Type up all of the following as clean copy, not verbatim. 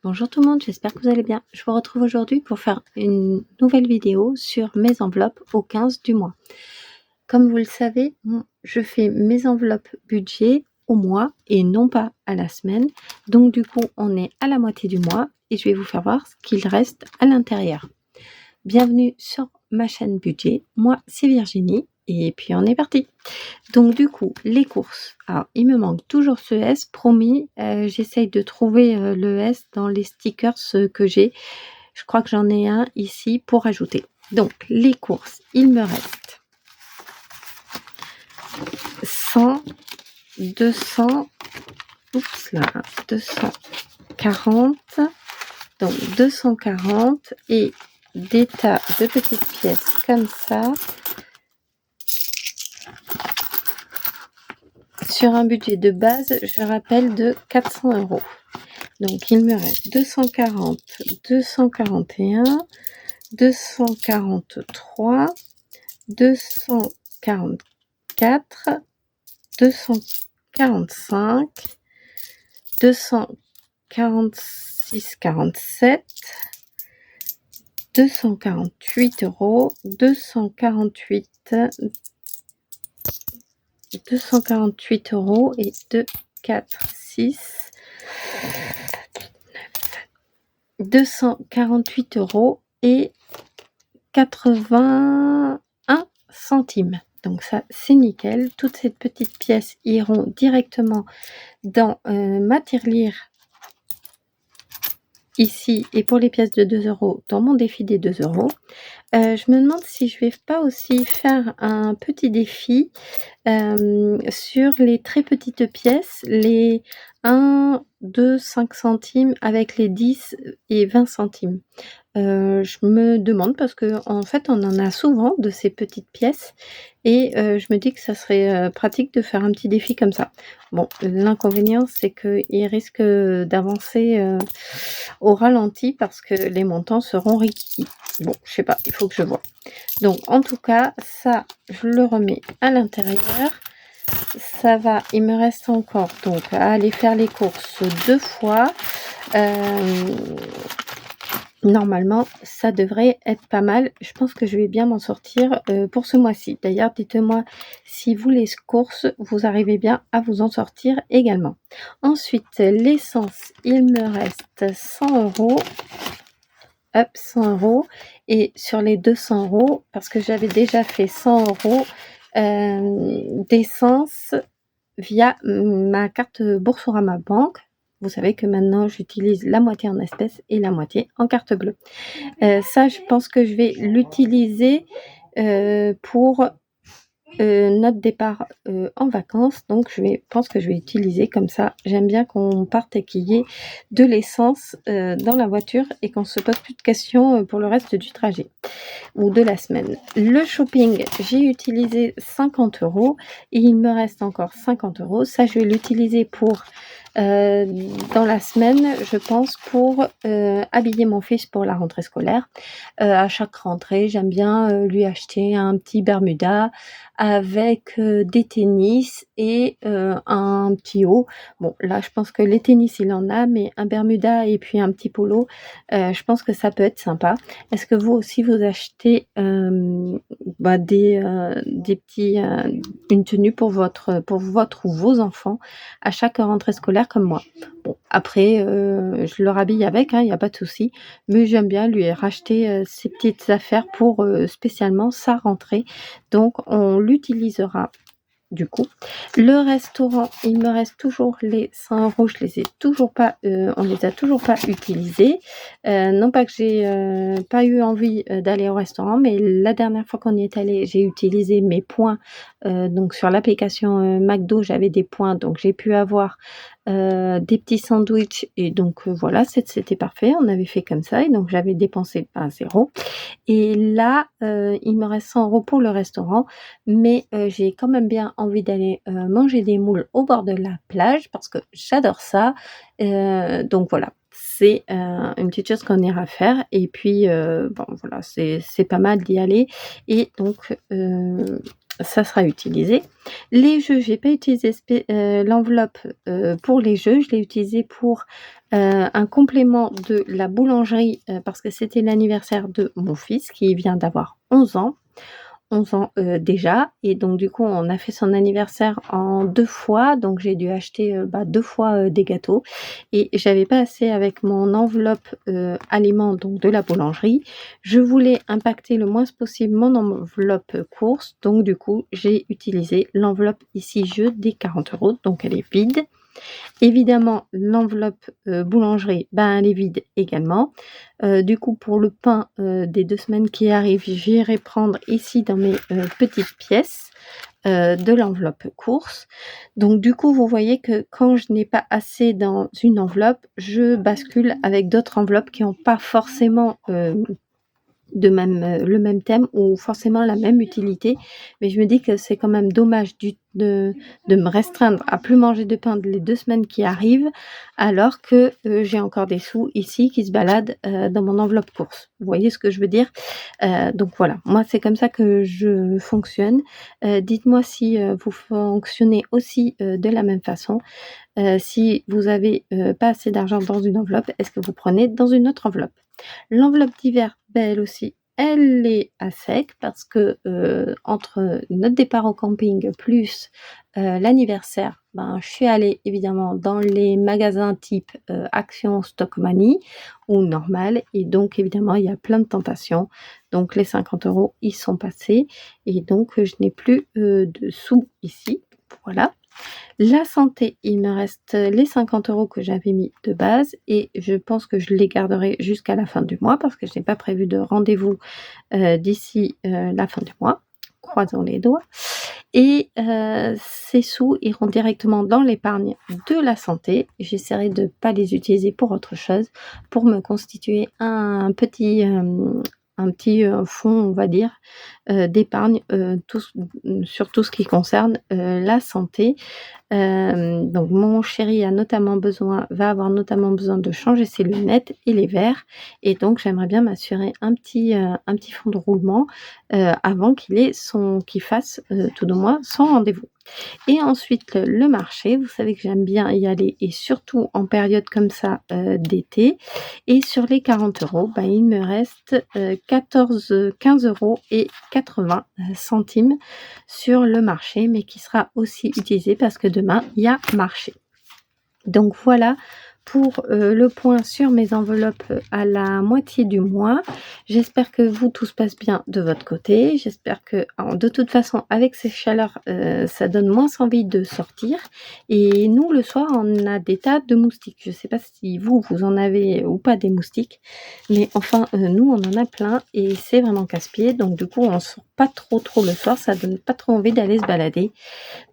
Bonjour tout le monde, j'espère que vous allez bien. Je vous retrouve aujourd'hui pour faire une nouvelle vidéo sur mes enveloppes au 15 du mois. Comme vous le savez, je fais mes enveloppes budget au mois et non pas à la semaine. Donc du coup, on est à la moitié du mois et je vais vous faire voir ce qu'il reste à l'intérieur. Bienvenue sur ma chaîne budget. Moi, c'est Virginie et puis on est parti. Donc du coup, les courses. Alors, il me manque toujours ce S, promis. J'essaye de trouver le S dans les stickers que j'ai. Je crois que j'en ai un ici pour ajouter. Donc, les courses, il me reste 100, 200, oups là, 240. Donc, 240 et des tas de petites pièces comme ça. Sur un budget de base, je rappelle, de 400 €. Donc, il me reste 240, 241, 243, 244, 245, 246, 47, 248 €, 248 € et 2, 4, 6, 248 € et 81 centimes. Donc ça, c'est nickel. Toutes ces petites pièces iront directement dans ma tirelire ici, et pour les pièces de 2 € dans mon défi des 2 €. Je me demande si je vais pas aussi faire un petit défi sur les très petites pièces, les 1, 2, 5 centimes avec les 10 et 20 centimes. Je me demande parce qu'en fait, on en a souvent de ces petites pièces et je me dis que ça serait pratique de faire un petit défi comme ça. Bon, l'inconvénient, c'est qu'il risque d'avancer au ralenti parce que les montants seront rikiki. Bon, je sais pas, il faut que je vois. Donc, en tout cas, ça, je le remets à l'intérieur. Ça va, il me reste encore donc à aller faire les courses 2 fois. Normalement, ça devrait être pas mal. Je pense que je vais bien m'en sortir pour ce mois-ci. D'ailleurs, dites-moi si vous, les courses, vous arrivez bien à vous en sortir également. Ensuite, l'essence, il me reste 100 €. Hop, 100 €. Et sur les 200 €, parce que j'avais déjà fait 100 € d'essence via ma carte Boursorama Banque. Vous savez que maintenant, j'utilise la moitié en espèces et la moitié en carte bleue. Ça, je pense que je vais l'utiliser pour notre départ en vacances. Donc, pense que je vais utiliser comme ça. J'aime bien qu'on parte et qu'il y ait de l'essence dans la voiture et qu'on se pose plus de questions pour le reste du trajet ou de la semaine. Le shopping, j'ai utilisé 50 € et il me reste encore 50 €. Ça, je vais l'utiliser pour dans la semaine, je pense, pour habiller mon fils pour la rentrée scolaire. À chaque rentrée, j'aime bien lui acheter un petit Bermuda avec des tennis et un petit haut. Bon, là, je pense que les tennis, il en a, mais un Bermuda et puis un petit polo, je pense que ça peut être sympa. Est-ce que vous aussi, vous achetez des petits, une tenue pour votre ou vos enfants à chaque rentrée scolaire comme moi? Bon, après, je le rhabille avec, hein, il y a pas de souci, mais j'aime bien lui racheter ses petites affaires pour spécialement sa rentrée. Donc on l'utilisera du coup. Le restaurant, il me reste toujours les 100 €, je les ai toujours pas, on les a toujours pas utilisés. Non pas que j'ai pas eu envie d'aller au restaurant, mais la dernière fois qu'on y est allé, j'ai utilisé mes points. Donc sur l'application McDo, j'avais des points, donc j'ai pu avoir des petits sandwichs et donc voilà, c'était parfait. On avait fait comme ça et donc j'avais dépensé 0. Et là, il me reste 100 € pour le restaurant, mais j'ai quand même bien envie d'aller manger des moules au bord de la plage parce que j'adore ça. Donc voilà, c'est une petite chose qu'on ira faire et puis bon voilà, c'est pas mal d'y aller et donc ça sera utilisé. Les jeux, j'ai pas utilisé l'enveloppe, pour les jeux, je l'ai utilisée pour, un complément de la boulangerie, parce que c'était l'anniversaire de mon fils qui vient d'avoir 11 ans. 11 ans, déjà et donc du coup, on a fait son anniversaire en 2 fois, donc j'ai dû acheter, 2 fois, des gâteaux et j'avais pas assez avec mon enveloppe, aliments donc de la boulangerie. Je voulais impacter le moins possible mon enveloppe, courses, donc du coup, j'ai utilisé l'enveloppe ici jeux des 40 €, donc elle est vide. Évidemment, l'enveloppe, boulangerie, elle est vide également. Du coup, pour le pain, des 2 semaines qui arrivent, j'irai prendre ici dans mes, petites pièces, de l'enveloppe courses. Donc du coup, vous voyez que quand je n'ai pas assez dans une enveloppe, je bascule avec d'autres enveloppes qui ont pas forcément, le même thème ou forcément la même utilité. Mais je me dis que c'est quand même dommage de me restreindre à plus manger de pain les 2 semaines qui arrivent, alors que, j'ai encore des sous ici qui se baladent, dans mon enveloppe courses. Vous voyez ce que je veux dire? Donc voilà, moi c'est comme ça que je fonctionne. Dites-moi si, vous fonctionnez aussi, de la même façon. Si vous avez, pas assez d'argent dans une enveloppe, est-ce que vous prenez dans une autre enveloppe? L'enveloppe d'hiver, elle aussi, elle est à sec parce que, entre notre départ au camping plus, l'anniversaire, je suis allée évidemment dans les magasins type, Action, Stockmannie ou normal et donc évidemment il y a plein de tentations. Donc les 50 € ils sont passés et donc, je n'ai plus, de sous ici. Voilà. La santé, il me reste les 50 € que j'avais mis de base et je pense que je les garderai jusqu'à la fin du mois parce que je n'ai pas prévu de rendez-vous, d'ici, la fin du mois. Croisons les doigts et ces sous iront directement dans l'épargne de la santé. J'essaierai de ne pas les utiliser pour autre chose, pour me constituer un petit, fonds, on va dire, d'épargne, sur tout ce qui concerne, la santé. Donc mon chéri va avoir notamment besoin de changer ses lunettes et les verres et donc j'aimerais bien m'assurer un petit fonds de roulement, avant qu'il fasse, tout du moins son rendez-vous. Et ensuite, le marché, vous savez que j'aime bien y aller et surtout en période comme ça, d'été et sur les 40 €, il me reste, 15,80 € sur le marché, mais qui sera aussi utilisé parce que demain, il y a marché. Donc voilà pour, le point sur mes enveloppes, à la moitié du mois. J'espère que vous, tout se passe bien de votre côté. J'espère que de toute façon, avec ces chaleurs, ça donne moins envie de sortir et nous, le soir, on a des tas de moustiques. Je ne sais pas si vous, vous en avez ou pas des moustiques, mais enfin, nous, on en a plein et c'est vraiment casse-pied. Donc du coup, on sort pas trop le soir, ça donne pas trop envie d'aller se balader.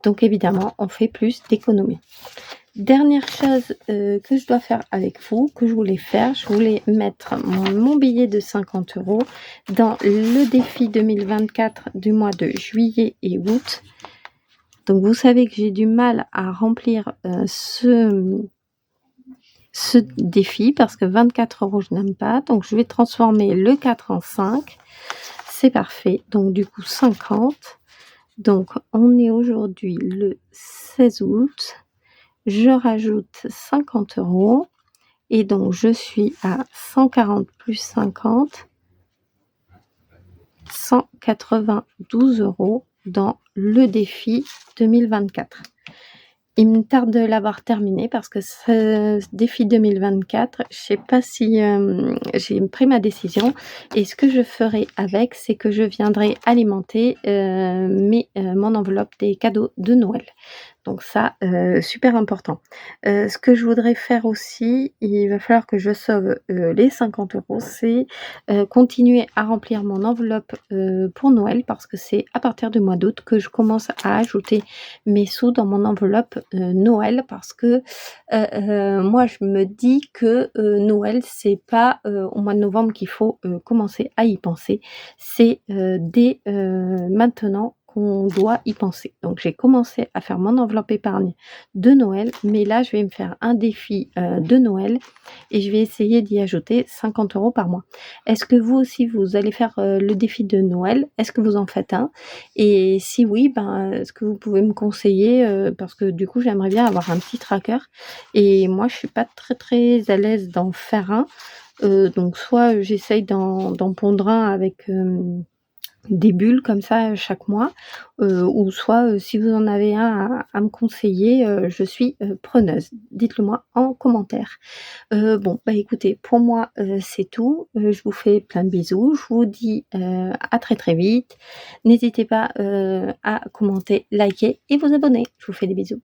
Donc évidemment, on fait plus d'économies. Dernière chose, que je dois faire avec vous, que je voulais faire, je voulais mettre mon billet de 50 € dans le défi 2024 du mois de juillet et août. Donc vous savez que j'ai du mal à remplir, ce défi parce que 24 € je n'aime pas. Donc je vais transformer le 4 en 5. C'est parfait. Donc du coup 50. Donc on est aujourd'hui le 16 août. Je rajoute 50 € et donc je suis à 140 plus 50, 192 € dans le défi 2024. Il me tarde de l'avoir terminé parce que ce défi 2024, je sais pas si, j'ai pris ma décision et ce que je ferai avec, c'est que je viendrai alimenter, mon enveloppe des cadeaux de Noël. Donc ça, super important. Ce que je voudrais faire aussi, il va falloir que je sauve, les 50 €, c'est, continuer à remplir mon enveloppe, pour Noël parce que c'est à partir du mois d'août que je commence à ajouter mes sous dans mon enveloppe, Noël parce que, moi je me dis que, Noël c'est pas, au mois de novembre qu'il faut, commencer à y penser. C'est, dès, maintenant qu'on doit y penser. Donc j'ai commencé à faire mon enveloppe épargne de Noël, mais là, je vais me faire un défi, de Noël et je vais essayer d'y ajouter 50 € par mois. Est-ce que vous aussi, vous allez faire, le défi de Noël? Est-ce que vous en faites un? Et si oui, ben, est-ce que vous pouvez me conseiller, parce que du coup, j'aimerais bien avoir un petit tracker et moi, je suis pas très, très à l'aise d'en faire un. Donc soit, j'essaye d'en pondre un avec, des bulles comme ça, chaque mois, ou soit, si vous en avez un à me conseiller, je suis, preneuse. Dites-le moi en commentaire. Bon, bah, écoutez, pour moi, c'est tout. Je vous fais plein de bisous. Je vous dis, à très, très vite. N'hésitez pas, à commenter, liker et vous abonner. Je vous fais des bisous.